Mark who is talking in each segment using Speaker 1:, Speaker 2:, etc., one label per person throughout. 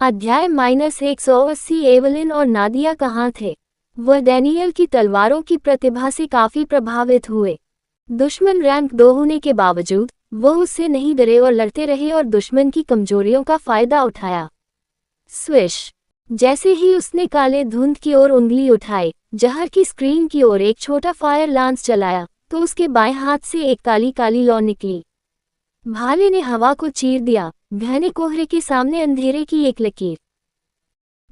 Speaker 1: अध्याय -180। एवलिन और नादिया कहाँ थे? वह डैनियल की तलवारों की प्रतिभा से काफी प्रभावित हुए। दुश्मन रैंक 2 होने के बावजूद वो उससे नहीं डरे और लड़ते रहे और दुश्मन की कमजोरियों का फायदा उठाया। स्विश! जैसे ही उसने काले धुंध की ओर उंगली उठाई, जहर की स्क्रीन की ओर एक छोटा फायर लांस चलाया, तो उसके बाएं हाथ से एक काली काली लौ निकली। भाले ने हवा को चीर दिया, घने कोहरे के सामने अंधेरे की एक लकीर।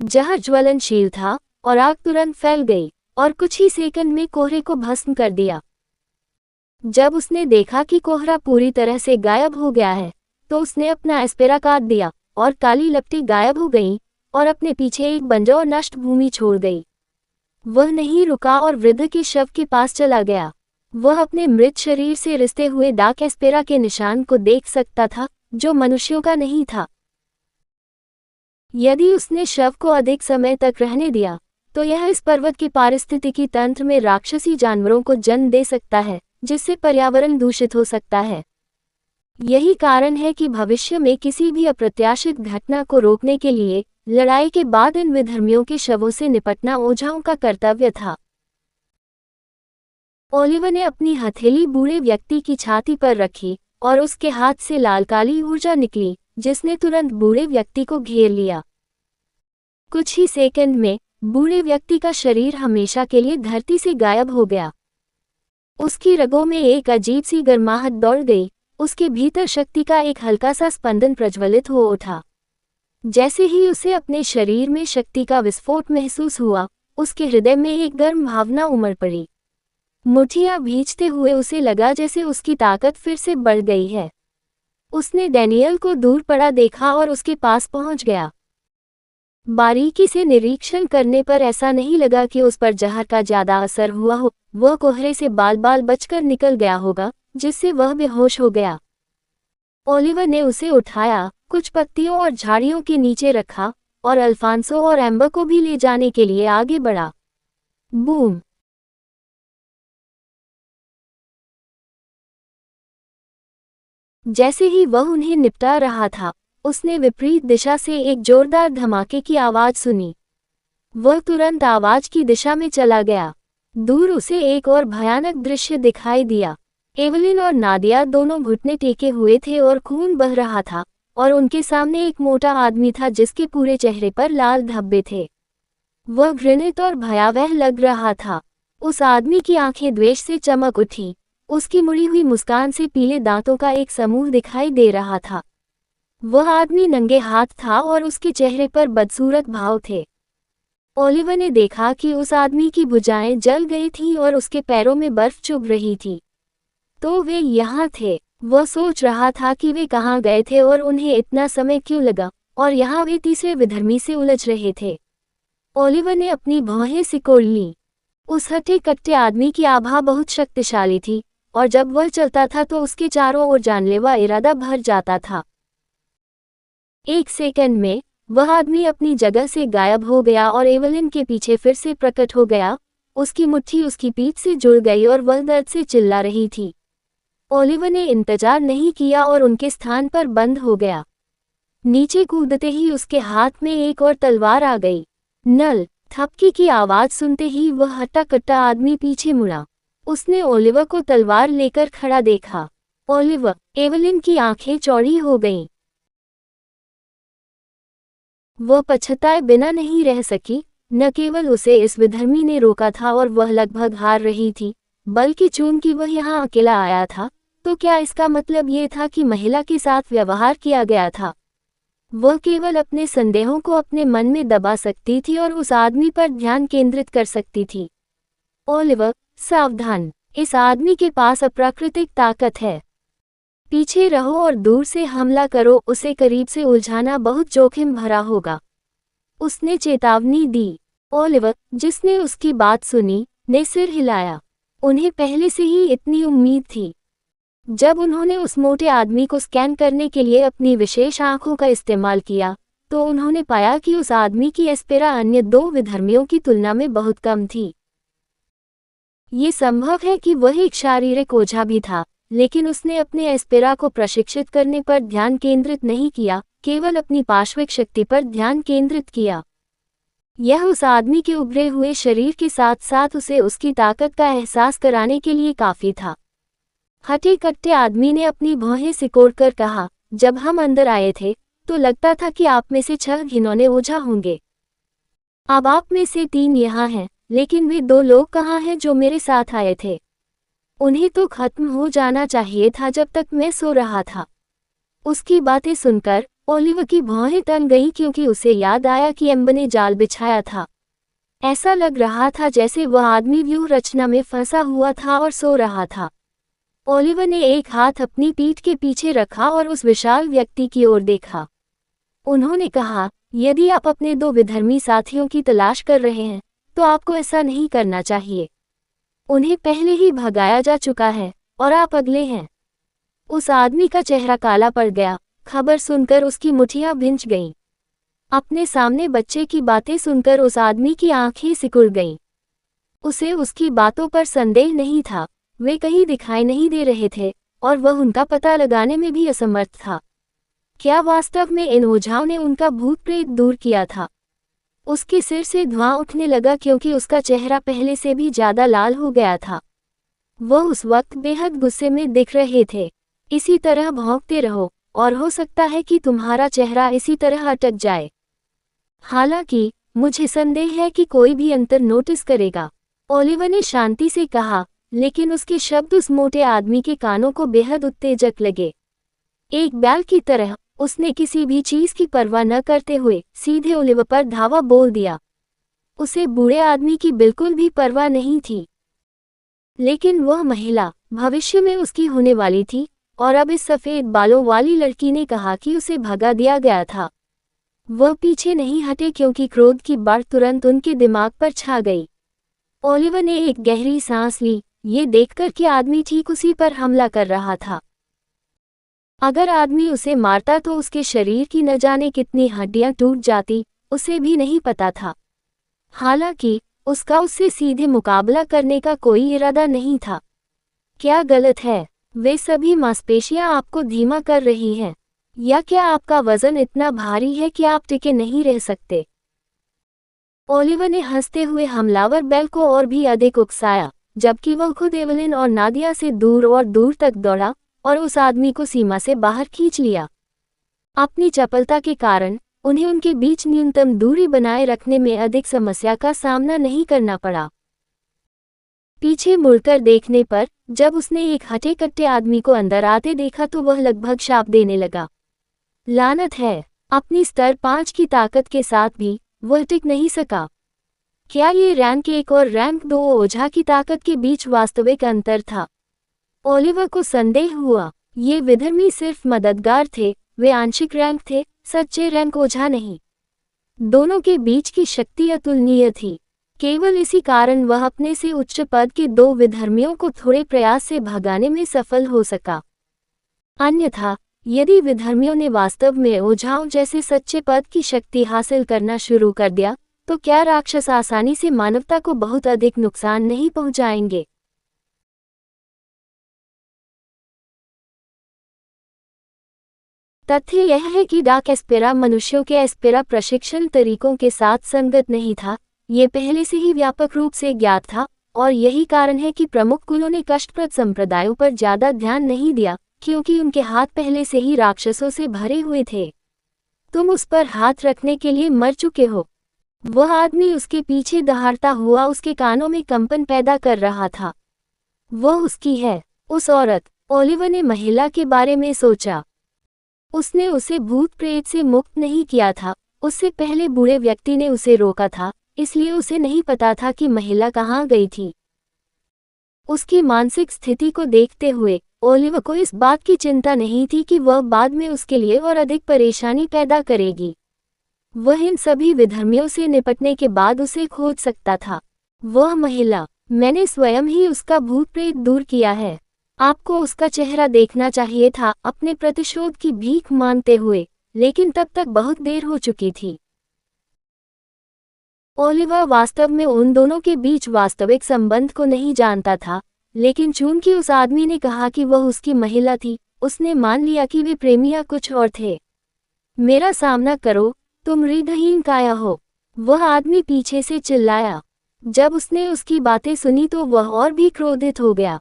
Speaker 1: जहर ज्वलनशील था और आग तुरंत फैल गई और कुछ ही सेकंड में कोहरे को भस्म कर दिया। जब उसने देखा कि कोहरा पूरी तरह से गायब हो गया है, तो उसने अपना एस्पेरा काट दिया और काली लपटें गायब हो गईं और अपने पीछे एक बंजर और नष्ट भूमि छोड़ गई। वह नहीं रुका और वृद्ध के शव के पास चला गया। वह अपने मृत शरीर से रिसते हुए डार्क एस्पेरा के निशान को देख सकता था, जो मनुष्यों का नहीं था। यदि उसने शव को अधिक समय तक रहने दिया, तो यह इस पर्वत के पारिस्थितिकी तंत्र में राक्षसी जानवरों को जन्म दे सकता है, जिससे पर्यावरण दूषित हो सकता है। यही कारण है कि भविष्य में किसी भी अप्रत्याशित घटना को रोकने के लिए लड़ाई के बाद इन विधर्मियों के शवों से निपटना ओझाओं का कर्तव्य था। ओलिवर ने अपनी हथेली बूढ़े व्यक्ति की छाती पर रखी और उसके हाथ से लाल काली ऊर्जा निकली, जिसने तुरंत बूढ़े व्यक्ति को घेर लिया। कुछ ही सेकंड में बूढ़े व्यक्ति का शरीर हमेशा के लिए धरती से गायब हो गया। उसकी रगों में एक अजीब सी गर्माहट दौड़ गई, उसके भीतर शक्ति का एक हल्का सा स्पंदन प्रज्वलित हो उठा। जैसे ही उसे अपने शरीर में शक्ति का विस्फोट महसूस हुआ, उसके हृदय में एक गर्म भावना उमड़ पड़ी। मुठियां भींचते हुए उसे लगा जैसे उसकी ताकत फिर से बढ़ गई है। उसने डैनियल को दूर पड़ा देखा और उसके पास पहुंच गया। बारीकी से निरीक्षण करने पर ऐसा नहीं लगा कि उस पर जहर का ज्यादा असर हुआ हो। वह कोहरे से बाल बाल बचकर निकल गया होगा, जिससे वह बेहोश हो गया। ओलिवर ने उसे उठाया, कुछ पत्तियों और झाड़ियों के नीचे रखा और अल्फांसो और एम्बर को भी ले जाने के लिए आगे बढ़ा। बूम! जैसे ही वह उन्हें निपटा रहा था, उसने विपरीत दिशा से एक जोरदार धमाके की आवाज सुनी। वह तुरंत आवाज की दिशा में चला गया। दूर उसे एक और भयानक दृश्य दिखाई दिया। एवलिन और नादिया दोनों घुटने टेके हुए थे और खून बह रहा था, और उनके सामने एक मोटा आदमी था जिसके पूरे चेहरे पर लाल धब्बे थे। वह घृणित और भयावह लग रहा था। उस आदमी की आंखें द्वेष से चमक उठी। उसकी मुड़ी हुई मुस्कान से पीले दांतों का एक समूह दिखाई दे रहा था। वह आदमी नंगे हाथ था और उसके चेहरे पर बदसूरत भाव थे। ओलिवर ने देखा कि उस आदमी की भुजाएं जल गई थीं और उसके पैरों में बर्फ चुभ रही थी। तो वे यहाँ थे। वह सोच रहा था कि वे कहाँ गए थे और उन्हें इतना समय क्यों लगा, और यहाँ वे तीसरे विधर्मी से उलझ रहे थे। ओलिवर ने अपनी भौहें सिकोड़ लीं। उस हट्टे कट्टे आदमी की आभा बहुत शक्तिशाली थी, और जब वह चलता था तो उसके चारों ओर जानलेवा इरादा भर जाता था। एक सेकंड में वह आदमी अपनी जगह से गायब हो गया और एवलिन के पीछे फिर से प्रकट हो गया। उसकी मुट्ठी उसकी पीठ से जुड़ गई और वह दर्द से चिल्ला रही थी। ओलिवर ने इंतजार नहीं किया और उनके स्थान पर बंद हो गया। नीचे कूदते ही उसके हाथ में एक और तलवार आ गई। नल थपकी की आवाज सुनते ही वह हट्टा कट्टा आदमी पीछे मुड़ा। उसने ओलिवर को तलवार लेकर खड़ा देखा। ओलिवर! एवलिन की आंखें चौड़ी हो गईं। वह पछताए बिना नहीं रह सकी। न केवल उसे इस विधर्मी ने रोका था और वह लगभग हार रही थी, बल्कि चूंकि वह यहाँ अकेला आया था, तो क्या इसका मतलब ये था कि महिला के साथ व्यवहार किया गया था? वह केवल अपने संदेहों को अपने मन में दबा सकती थी और उस आदमी पर ध्यान केंद्रित कर सकती थी। ओलिवर, सावधान! इस आदमी के पास अप्राकृतिक ताकत है। पीछे रहो और दूर से हमला करो, उसे करीब से उलझाना बहुत जोखिम भरा होगा। उसने चेतावनी दी। ओलिवर, जिसने उसकी बात सुनी, ने सिर हिलाया। उन्हें पहले से ही इतनी उम्मीद थी। जब उन्होंने उस मोटे आदमी को स्कैन करने के लिए अपनी विशेष आंखों का इस्तेमाल किया, तो उन्होंने पाया कि उस आदमी की एस्पेरा अन्य 2 विधर्मियों की तुलना में बहुत कम थी। ये संभव है कि वह एक शारीरिक ओझा भी था, लेकिन उसने अपने एस्पेरा को प्रशिक्षित करने पर ध्यान केंद्रित नहीं किया, केवल अपनी पार्श्विक शक्ति पर ध्यान केंद्रित किया। यह उस आदमी के उभरे हुए शरीर के साथ साथ उसे उसकी ताकत का एहसास कराने के लिए काफी था। हटे कट्टे आदमी ने अपनी भौहें सिकोड़कर कहा, जब हम अंदर आए थे तो लगता था कि आप में से 6 घिनौने ओझा होंगे। अब आप में से 3 यहाँ हैं, लेकिन वे 2 लोग कहाँ हैं जो मेरे साथ आए थे? उन्हें तो खत्म हो जाना चाहिए था जब तक मैं सो रहा था। उसकी बातें सुनकर ओलिवर की भौहें तन गईं क्योंकि उसे याद आया कि एम्बर ने जाल बिछाया था। ऐसा लग रहा था जैसे वह आदमी व्यूह रचना में फंसा हुआ था और सो रहा था। ओलिवर ने एक हाथ अपनी पीठ के पीछे रखा और उस विशाल व्यक्ति की ओर देखा। उन्होंने कहा, यदि आप अपने 2 विधर्मी साथियों की तलाश कर रहे हैं तो आपको ऐसा नहीं करना चाहिए। उन्हें पहले ही भगाया जा चुका है और आप अगले हैं। उस आदमी का चेहरा काला पड़ गया। खबर सुनकर उसकी मुठियां भिंच गईं। अपने सामने बच्चे की बातें सुनकर उस आदमी की आंखें सिकुड़ गईं। उसे उसकी बातों पर संदेह नहीं था, वे कहीं दिखाई नहीं दे रहे थे और वह उनका पता लगाने में भी असमर्थ था। क्या वास्तव में इन ओझाओं ने उनका भूत प्रेत दूर किया था? उसके सिर से धुआं उठने लगा क्योंकि उसका चेहरा पहले से भी ज्यादा लाल हो गया था। वह उस वक्त बेहद गुस्से में दिख रहे थे। इसी तरह भौंकते रहो और हो सकता है कि तुम्हारा चेहरा इसी तरह अटक जाए। हालांकि मुझे संदेह है कि कोई भी अंतर नोटिस करेगा, ओलिवर ने शांति से कहा, लेकिन उसके शब्द उस मोटे आदमी के कानों को बेहद उत्तेजक लगे। एक बैल की तरह उसने किसी भी चीज की परवाह न करते हुए सीधे ओलिवर पर धावा बोल दिया। उसे बूढ़े आदमी की बिल्कुल भी परवाह नहीं थी, लेकिन वह महिला भविष्य में उसकी होने वाली थी और अब इस सफेद बालों वाली लड़की ने कहा कि उसे भगा दिया गया था। वह पीछे नहीं हटे क्योंकि क्रोध की बाढ़ तुरंत उनके दिमाग पर छा गई। ओलिवर ने एक गहरी सांस ली, ये देखकर कि आदमी ठीक उसी पर हमला कर रहा था। अगर आदमी उसे मारता तो उसके शरीर की न जाने कितनी हड्डियां टूट जाती, उसे भी नहीं पता था। हालांकि उसका उससे सीधे मुकाबला करने का कोई इरादा नहीं था। क्या गलत है? वे सभी मांसपेशियां आपको धीमा कर रही हैं, या क्या आपका वजन इतना भारी है कि आप टिके नहीं रह सकते? ओलिवर ने हंसते हुए हमलावर बैल को और भी अधिक उकसाया, जबकि वह खुद एवलिन और नादिया से दूर और दूर तक दौड़ा और उस आदमी को सीमा से बाहर खींच लिया। अपनी चपलता के कारण उन्हें उनके बीच न्यूनतम दूरी बनाए रखने में अधिक समस्या का सामना नहीं करना पड़ा। पीछे मुड़कर देखने पर जब उसने एक हटे कट्टे आदमी को अंदर आते देखा तो वह लगभग शाप देने लगा। लानत है, अपनी स्तर 5 की ताकत के साथ भी वह टिक नहीं सका। क्या ये रैंक 1 और रैंक 2 ओझा की ताकत के बीच वास्तविक अंतर था? ओलिवर को संदेह हुआ। ये विधर्मी सिर्फ मददगार थे, वे आंशिक रैंक थे, सच्चे रैंक ओझा नहीं। दोनों के बीच की शक्ति अतुलनीय थी। केवल इसी कारण वह अपने से उच्च पद के 2 विधर्मियों को थोड़े प्रयास से भगाने में सफल हो सका। अन्यथा यदि विधर्मियों ने वास्तव में ओझाओं जैसे सच्चे पद की शक्ति हासिल करना शुरू कर दिया तो क्या राक्षस आसानी से मानवता को बहुत अधिक नुकसान नहीं पहुंचाएंगे? तथ्य यह है कि डार्क एस्पेरा मनुष्यों के एस्पेरा प्रशिक्षण तरीकों के साथ संगत नहीं था। ये पहले से ही व्यापक रूप से ज्ञात था और यही कारण है कि प्रमुख कुलों ने कष्टप्रद संप्रदायों पर ज्यादा ध्यान नहीं दिया, क्योंकि उनके हाथ पहले से ही राक्षसों से भरे हुए थे। तुम उस पर हाथ रखने के लिए मर चुके हो। वह आदमी उसके पीछे दहाड़ता हुआ उसके कानों में कंपन पैदा कर रहा था। वह उसकी है, उस औरत। ओलिवर ने महिला के बारे में सोचा। उसने उसे भूत प्रेत से मुक्त नहीं किया था, उससे पहले बूढ़े व्यक्ति ने उसे रोका था, इसलिए उसे नहीं पता था कि महिला कहाँ गई थी। उसकी मानसिक स्थिति को देखते हुए ओलिवर को इस बात की चिंता नहीं थी कि वह बाद में उसके लिए और अधिक परेशानी पैदा करेगी। वह इन सभी विधर्मियों से निपटने के बाद उसे खोज सकता था। वह महिला, मैंने स्वयं ही उसका भूत प्रेत दूर किया है। आपको उसका चेहरा देखना चाहिए था, अपने प्रतिशोध की भीख मांगते हुए, लेकिन तब तक बहुत देर हो चुकी थी। ओलिवर वास्तव में उन दोनों के बीच वास्तविक संबंध को नहीं जानता था, लेकिन चूंकि उस आदमी ने कहा कि वह उसकी महिला थी, उसने मान लिया कि वे प्रेमिया कुछ और थे। मेरा सामना करो, तुम हृदयहीन काया हो, वह आदमी पीछे से चिल्लाया। जब उसने उसकी बातें सुनी तो वह और भी क्रोधित हो गया।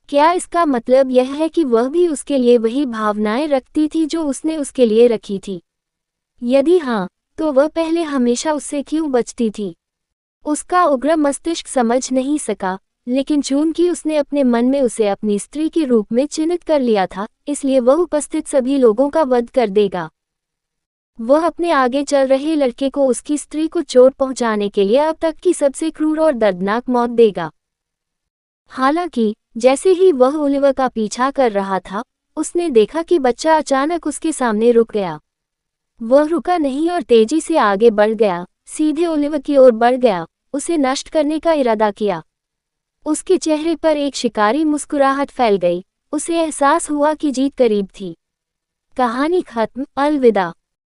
Speaker 1: क्या इसका मतलब यह है कि वह भी उसके लिए वही भावनाएं रखती थी जो उसने उसके लिए रखी थी? यदि हाँ, तो वह पहले हमेशा उससे क्यों बचती थी? उसका उग्र मस्तिष्क समझ नहीं सका, लेकिन चूंकि उसने अपने मन में उसे अपनी स्त्री के रूप में चिन्हित कर लिया था, इसलिए वह उपस्थित सभी लोगों का वध कर देगा। वह अपने आगे चल रहे लड़के को उसकी स्त्री को चोट पहुंचाने के लिए अब तक की सबसे क्रूर और दर्दनाक मौत देगा। हालांकि जैसे ही वह ओलिवर का पीछा कर रहा था, उसने देखा कि बच्चा अचानक उसके सामने रुक गया। वह रुका नहीं और तेजी से आगे बढ़ गया, सीधे ओलिवर की ओर बढ़ गया, उसे नष्ट करने का इरादा किया। उसके चेहरे पर एक शिकारी मुस्कुराहट फैल गई, उसे एहसास हुआ कि जीत करीब थी। कहानी खत्म। अलविदा।